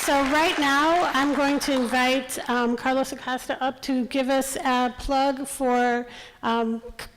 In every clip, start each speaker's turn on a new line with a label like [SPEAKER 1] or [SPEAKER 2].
[SPEAKER 1] So right now, I'm going to invite Carlos Acosta up to give us a plug for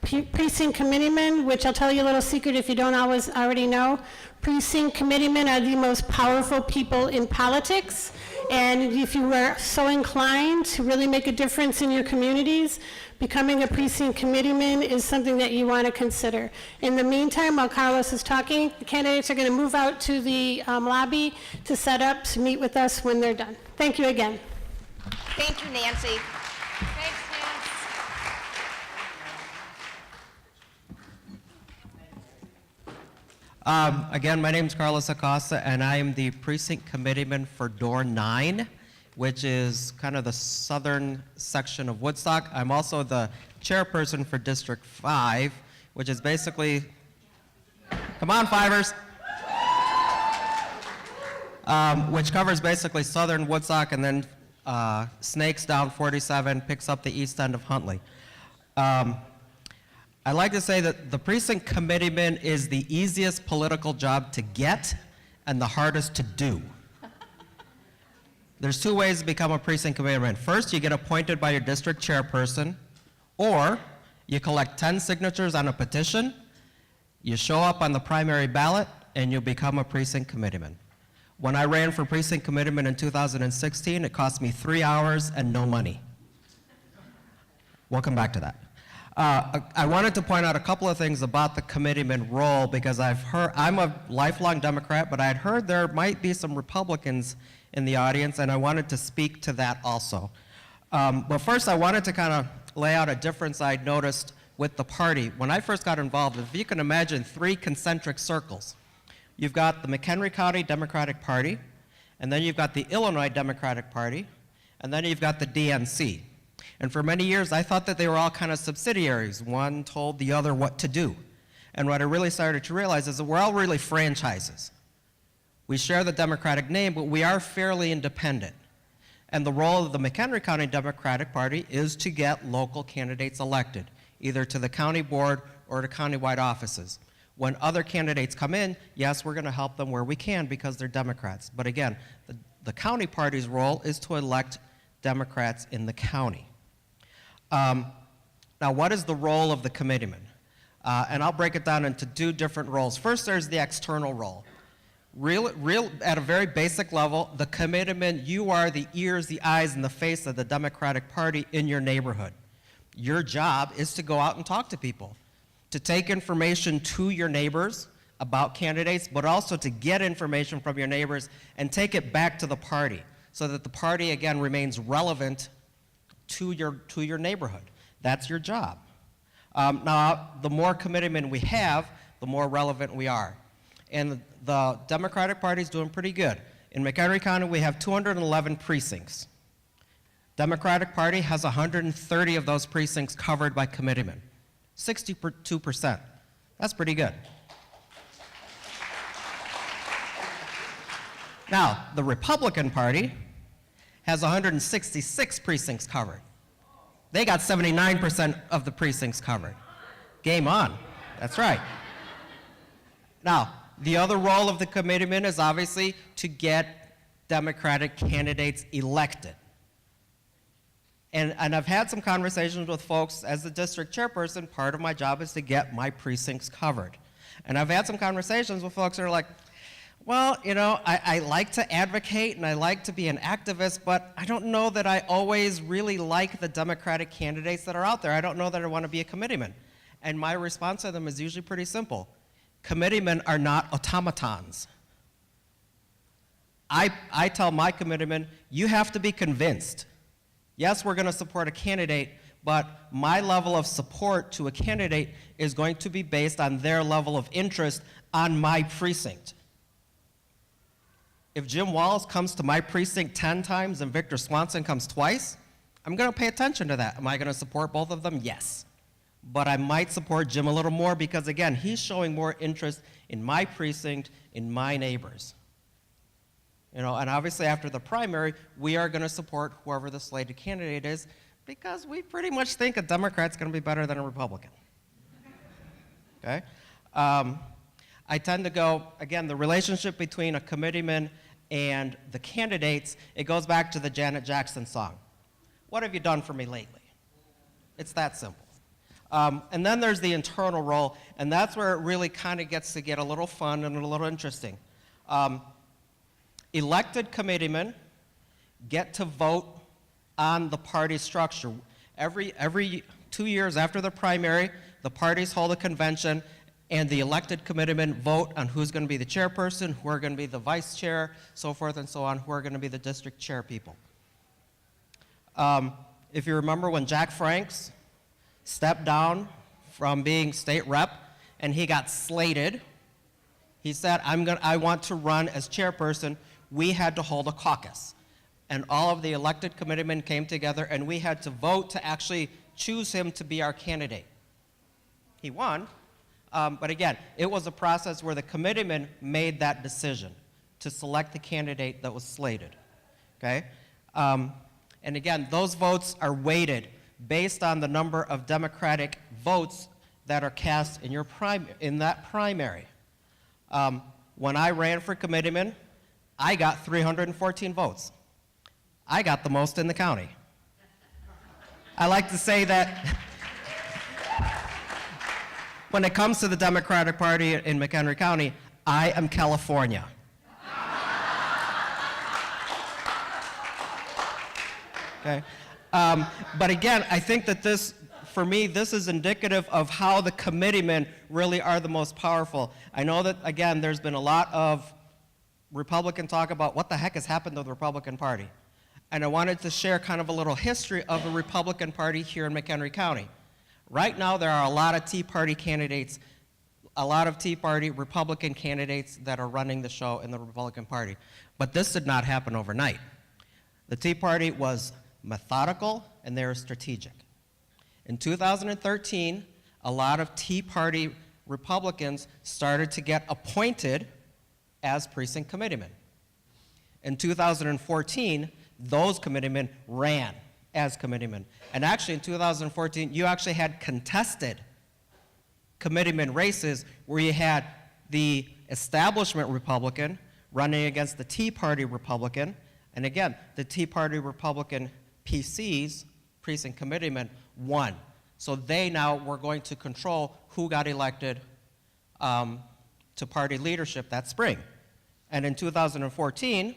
[SPEAKER 1] Precinct Committeeman, which I'll tell you a little secret if you don't already know. Precinct Committeemen are the most powerful people in politics, and if you were so inclined to really make a difference in your communities, becoming a precinct committeeman is something that you want to consider. In the meantime, while Carlos is talking, the candidates are going to move out to the lobby to set up to meet with us when they're done. Thank you again.
[SPEAKER 2] Thank you, Nancy.
[SPEAKER 3] Thanks, Nancy.
[SPEAKER 4] Again, my name is Carlos Acosta, and I am the precinct committeeman for Door 9, which is kind of the southern section of Woodstock. I'm also the chairperson for District 5, which is basically, come on, Fivers, which covers basically southern Woodstock and then snakes down 47, picks up the east end of Huntley. I like to say that the precinct committeeman is the easiest political job to get and the hardest to do. There's two ways to become a precinct committeeman. First, you get appointed by your district chairperson, or you collect 10 signatures on a petition, you show up on the primary ballot, and you become a precinct committeeman. When I ran for precinct committeeman in 2016, it cost me 3 hours and no money. We'll come back to that. I wanted to point out a couple of things about the committeeman role because I'm a lifelong Democrat, but I had heard there might be some Republicans in the audience, and I wanted to speak to that also. But first, I wanted to kind of lay out a difference I'd noticed with the party. When I first got involved, if you can imagine 3 concentric circles. You've got the McHenry County Democratic Party, and then you've got the Illinois Democratic Party, and then you've got the DNC. And for many years, I thought that they were all kind of subsidiaries. One told the other what to do. And what I really started to realize is that we're all really franchises. We share the Democratic name, but we are fairly independent. And the role of the McHenry County Democratic Party is to get local candidates elected, either to the county board or to countywide offices. When other candidates come in, yes, we're going to help them where we can because they're Democrats. But again, the county party's role is to elect Democrats in the county. Now, what is the role of the committeeman? And I'll break it down into 2 different roles. First, there's the external role. At a very basic level, the committeeman, you are the ears, the eyes, and the face of the Democratic Party in your neighborhood. Your job is to go out and talk to people, to take information to your neighbors about candidates, but also to get information from your neighbors and take it back to the party so that the party, again, remains relevant to your neighborhood. That's your job. Now, the more committeemen we have, the more relevant we are. And the Democratic Party is doing pretty good. In McHenry County, we have 211 precincts. Democratic Party has 130 of those precincts covered by committeemen, 62%. That's pretty good. Now, the Republican Party has 166 precincts covered. They got 79% of the precincts covered. Game on. That's right. Now, the other role of the committeeman is obviously to get Democratic candidates elected. And I've had some conversations with folks as the district chairperson. Part of my job is to get my precincts covered. And I've had some conversations with folks that are like, well, you know, I like to advocate and I like to be an activist, but I don't know that I always really like the Democratic candidates that are out there. I don't know that I want to be a committeeman. And my response to them is usually pretty simple. Committeemen are not automatons. I tell my committeemen, you have to be convinced. Yes, we're going to support a candidate, but my level of support to a candidate is going to be based on their level of interest on my precinct. If Jim Wallace comes to my precinct 10 times and Victor Swanson comes twice, I'm going to pay attention to that. Am I going to support both of them? Yes. But I might support Jim a little more because, again, he's showing more interest in my precinct, in my neighbors. You know, and obviously after the primary, we are going to support whoever the slated candidate is because we pretty much think a Democrat's going to be better than a Republican. Okay? I tend to go, again, the relationship between a committeeman and the candidates, it goes back to the Janet Jackson song. What have you done for me lately? It's that simple. And then there's the internal role, and that's where it really kind of gets to get a little fun and a little interesting. Elected committeemen get to vote on the party structure. Every 2 years after the primary, the parties hold a convention, and the elected committeemen vote on who's going to be the chairperson, who are going to be the vice chair, so forth and so on, who are going to be the district chair people. If you remember when Jack Franks stepped down from being state rep and he got slated, he said, I want to run as chairperson. We had to hold a caucus. And all of the elected committeemen came together and we had to vote to actually choose him to be our candidate. He won, but again, it was a process where the committeemen made that decision to select the candidate that was slated, okay? And again, those votes are weighted based on the number of Democratic votes that are cast in that primary. When I ran for committeeman, I got 314 votes. I got the most in the county. I like to say that when it comes to the Democratic Party in McHenry County, I am California. Okay? But again, I think that this, for me, this is indicative of how the committeemen really are the most powerful. I know that, again, there's been a lot of Republican talk about what the heck has happened to the Republican Party. And I wanted to share kind of a little history of the Republican Party here in McHenry County. Right now, there are a lot of Tea Party candidates, a lot of Tea Party Republican candidates that are running the show in the Republican Party. But this did not happen overnight. The Tea Party was methodical and they were strategic. In 2013, a lot of Tea Party Republicans started to get appointed as precinct committeemen. In 2014, those committeemen ran as committeemen. And actually in 2014, you actually had contested committeeman races where you had the establishment Republican running against the Tea Party Republican. And again, the Tea Party Republican PCs, precinct committeemen, won. So they now were going to control who got elected to party leadership that spring. And in 2014,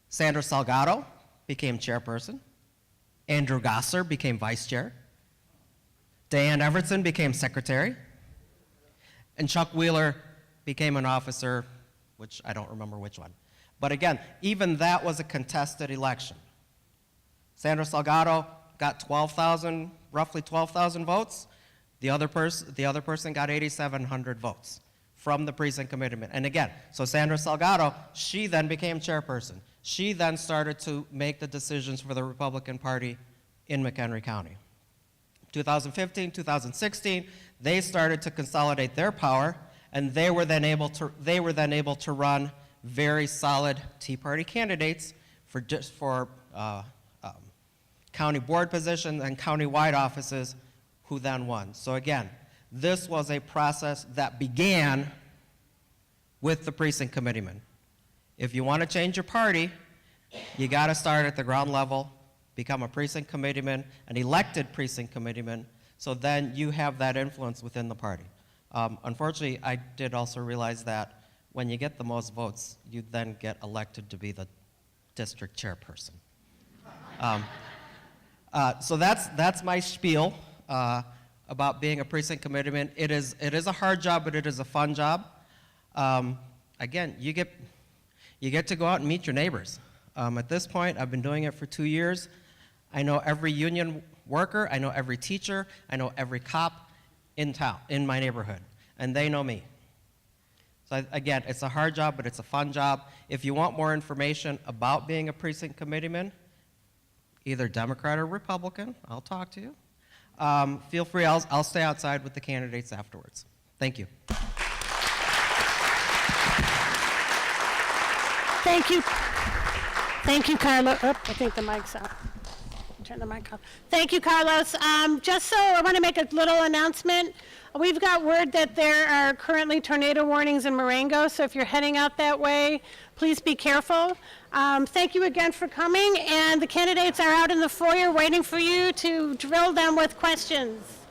[SPEAKER 4] Sandra Salgado became chairperson, Andrew Gosser became vice chair, Diane Evertson became secretary, and Chuck Wheeler became an officer, which I don't remember which one. But again, even that was a contested election. Sandra Salgado got roughly 12,000 votes. The other person got 8,700 votes from the precinct committeeman. And again, so Sandra Salgado, she then became chairperson. She then started to make the decisions for the Republican Party in McHenry County. 2015, 2016, they started to consolidate their power, and they were then able to run very solid Tea Party candidates for county board positions and county-wide offices, who then won. So again, this was a process that began with the precinct committeeman. If you want to change your party, you got to start at the ground level, become a precinct committeeman, an elected precinct committeeman, so then you have that influence within the party. Unfortunately, I did also realize that when you get the most votes, you then get elected to be the district chairperson. So that's my spiel about being a precinct committeeman. It is a hard job, but it is a fun job. Again, you get to go out and meet your neighbors. At this point, I've been doing it for 2 years. I know every union worker, I know every teacher, I know every cop in town, in my neighborhood, and they know me. So again, it's a hard job, but it's a fun job. If you want more information about being a precinct committeeman, either Democrat or Republican, I'll talk to you. Feel free, I'll stay outside with the candidates afterwards. Thank you.
[SPEAKER 1] Thank you. Thank you, Carla. Oh, I think the mic's out. turn the mic off. Thank you, Carlos. Just so, I want to make a little announcement. We've got word that there are currently tornado warnings in Marengo, so if you're heading out that way, please be careful. Thank you again for coming, and the candidates are out in the foyer waiting for you to drill them with questions.